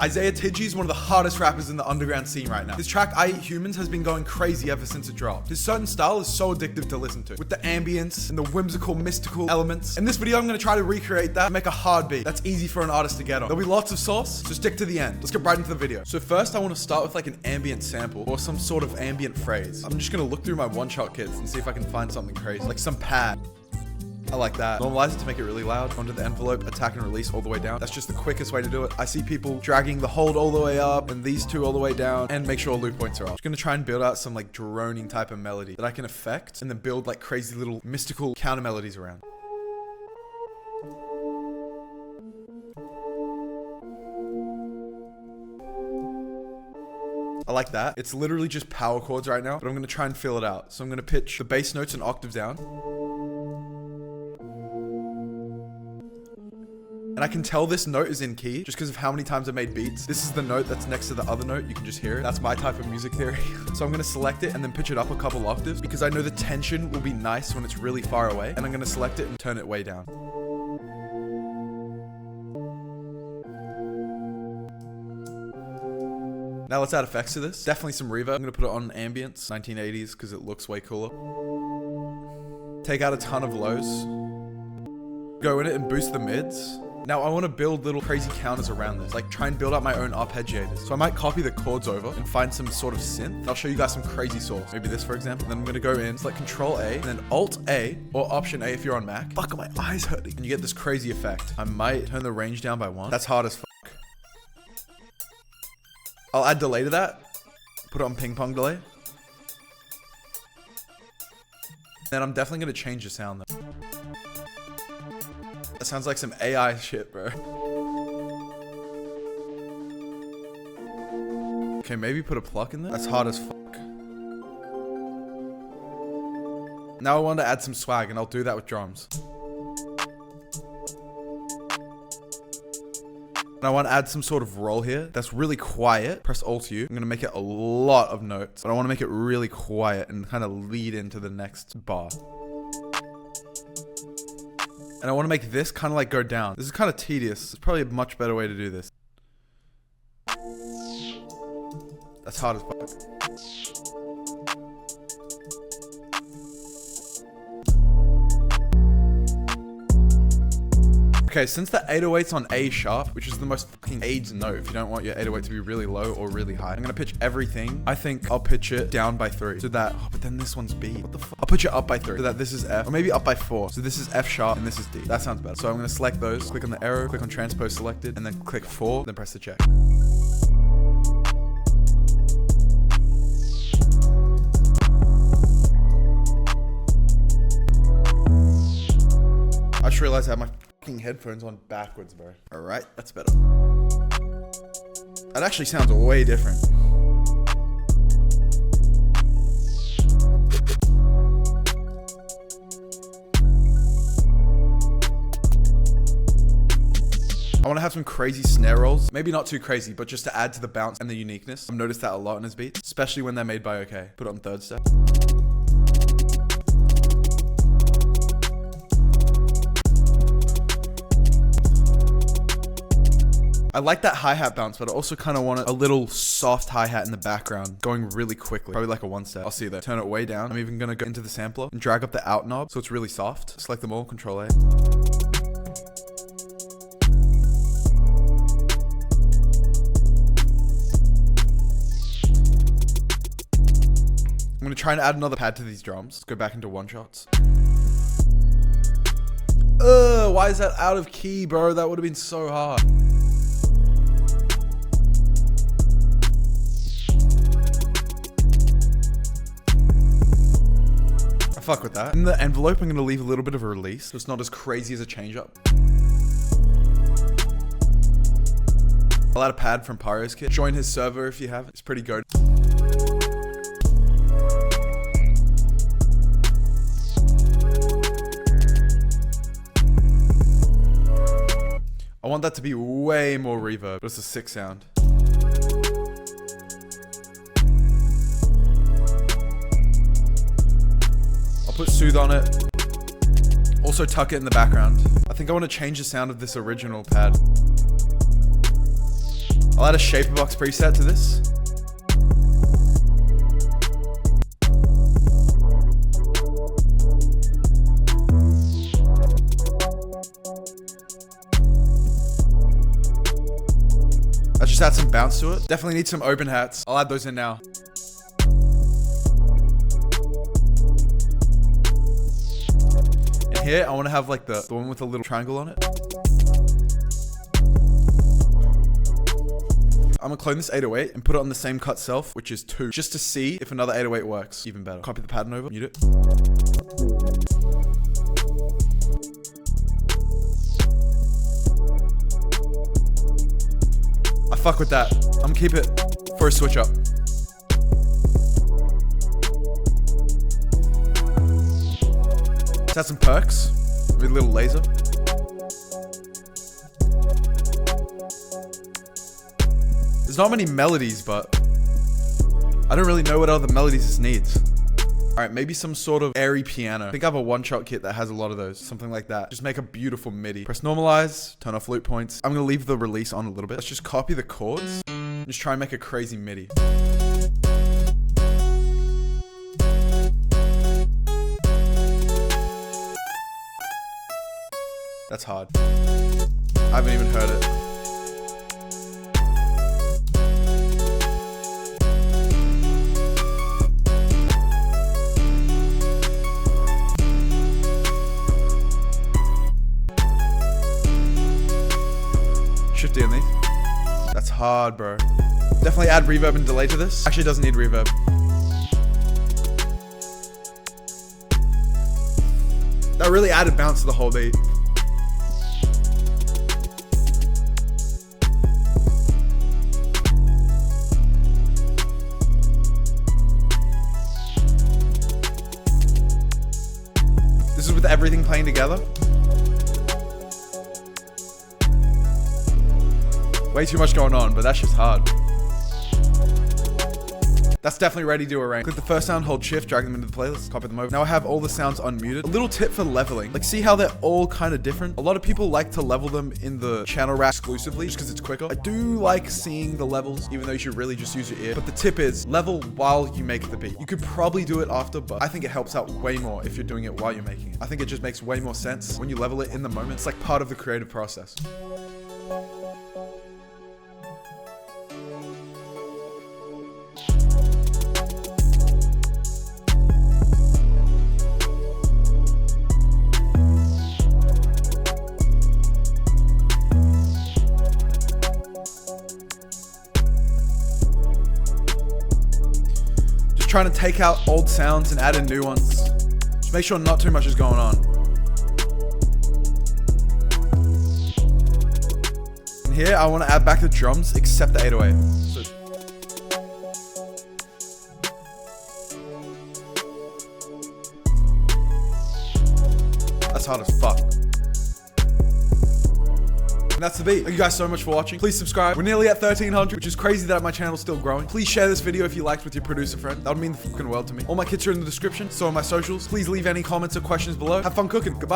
Izaya Tiji is one of the hardest rappers in the underground scene right now. His track I Eat Humans has been going crazy ever since it dropped. His certain style is so addictive to listen to, with the ambience and the whimsical, mystical elements. In this video, I'm gonna try to recreate that and make a hard beat that's easy for an artist to get on. There'll be lots of sauce, so stick to the end. Let's get right into the video. So first, I want to start with like an ambient sample or some sort of ambient phrase. I'm just gonna look through my one-shot kits and see if I can find something crazy, like some pad. I like that. Normalize it to make it really loud. Onto the envelope, attack and release all the way down. That's just the quickest way to do it. I see people dragging the hold all the way up and these two all the way down, and make sure all loop points are off. Just gonna try and build out some like droning type of melody that I can affect and then build like crazy little mystical counter melodies around. I like that. It's literally just power chords right now, but I'm gonna try and fill it out. So I'm gonna pitch the bass notes an octave down. And I can tell this note is in key just because of how many times I made beats. This is the note that's next to the other note. You can just hear it. That's my type of music theory. So I'm gonna select it and then pitch it up a couple octaves because I know the tension will be nice when it's really far away. And I'm gonna select it and turn it way down. Now let's add effects to this. Definitely some reverb. I'm gonna put it on ambience, 1980s, because it looks way cooler. Take out a ton of lows. Go in it and boost the mids. Now I want to build little crazy counters around this, like try and build up my own arpeggiators. So I might copy the chords over and find some sort of synth. I'll show you guys some crazy source. Maybe this, for example. Then I'm gonna go in, select Control A, and then Alt A, or Option A if you're on Mac. Fuck, my eyes hurting. And you get this crazy effect. I might turn the range down by 1. That's hard as fuck. I'll add delay to that. Put it on ping pong delay. Then I'm definitely gonna change the sound though. That sounds like some AI shit, bro. Okay, maybe put a pluck in there. That's hard as fuck. Now I want to add some swag, and I'll do that with drums. And I want to add some sort of roll here that's really quiet. Press Alt U. I'm going to make it a lot of notes, but I want to make it really quiet and kind of lead into the next bar. And I want to make this kind of like go down. This is kind of tedious. It's probably a much better way to do this. That's hard as fuck. Okay, since the 808's on A sharp, which is the most fucking AIDS note if you don't want your 808 to be really low or really high, I'm gonna pitch everything. I think I'll pitch it down by 3 so that, oh, but then this one's B. What the fuck? I'll pitch it up by 3 so that this is F, or maybe up by 4. So this is F sharp and this is D. That sounds better. So I'm gonna select those, click on the arrow, click on transpose selected, and then click 4, then press the check. I just realized I have my headphones on backwards, bro. All right, that's better. That actually sounds way different. I want to have some crazy snare rolls. Maybe not too crazy, but just to add to the bounce and the uniqueness. I've noticed that a lot in his beats, especially when they're made by OK. Put it on third step. I like that hi-hat bounce, but I also kind of want a little soft hi-hat in the background going really quickly. Probably like a 1-step. I'll see you there. Turn it way down. I'm even going to go into the sampler and drag up the out knob so it's really soft. Select them all, Control A. I'm going to try and add another pad to these drums. Let's go back into one-shots. Why is that out of key, bro? That would have been so hard. Fuck with that. In the envelope, I'm gonna leave a little bit of a release so it's not as crazy as a change up. I'll add a pad from Pyro's kit. Join his server if you have it. It's pretty good. I want that to be way more reverb, but it's a sick sound. Put Soothe on it. Also tuck it in the background. I think I want to change the sound of this original pad. I'll add a shaper box preset to this. Let's just add some bounce to it. Definitely need some open hats. I'll add those in now. And here, I want to have like the one with a little triangle on it. I'm gonna clone this 808 and put it on the same cut self, which is 2, just to see if another 808 works even better. Copy the pattern over, mute it. I fuck with that. I'm gonna keep it for a switch up. Let's add some perks with a little laser. There's not many melodies, but I don't really know what other melodies this needs. All right, maybe some sort of airy piano. I think I have a one-shot kit that has a lot of those, something like that. Just make a beautiful MIDI. Press normalize, turn off loop points. I'm gonna leave the release on a little bit. Let's just copy the chords and just try and make a crazy MIDI. That's hard. I haven't even heard it. Shifty in these. That's hard, bro. Definitely add reverb and delay to this. Actually, it doesn't need reverb. That really added bounce to the whole beat. This is with everything playing together. Way too much going on, but that's just hard. That's definitely ready to arrange. Click the first sound, hold shift, drag them into the playlist, copy them over. Now I have all the sounds unmuted. A little tip for leveling. Like, see how they're all kind of different? A lot of people like to level them in the channel rack exclusively just because it's quicker. I do like seeing the levels, even though you should really just use your ear. But the tip is level while you make the beat. You could probably do it after, but I think it helps out way more if you're doing it while you're making it. I think it just makes way more sense when you level it in the moment. It's like part of the creative process. Trying to take out old sounds and add in new ones. Just make sure not too much is going on. And here I want to add back the drums except the 808. So that's hard as fuck. And that's the beat. Thank you guys so much for watching. Please subscribe. We're nearly at 1,300, which is crazy that my channel's still growing. Please share this video if you liked with your producer friend. That would mean the fucking world to me. All my kits are in the description, so are my socials. Please leave any comments or questions below. Have fun cooking. Goodbye.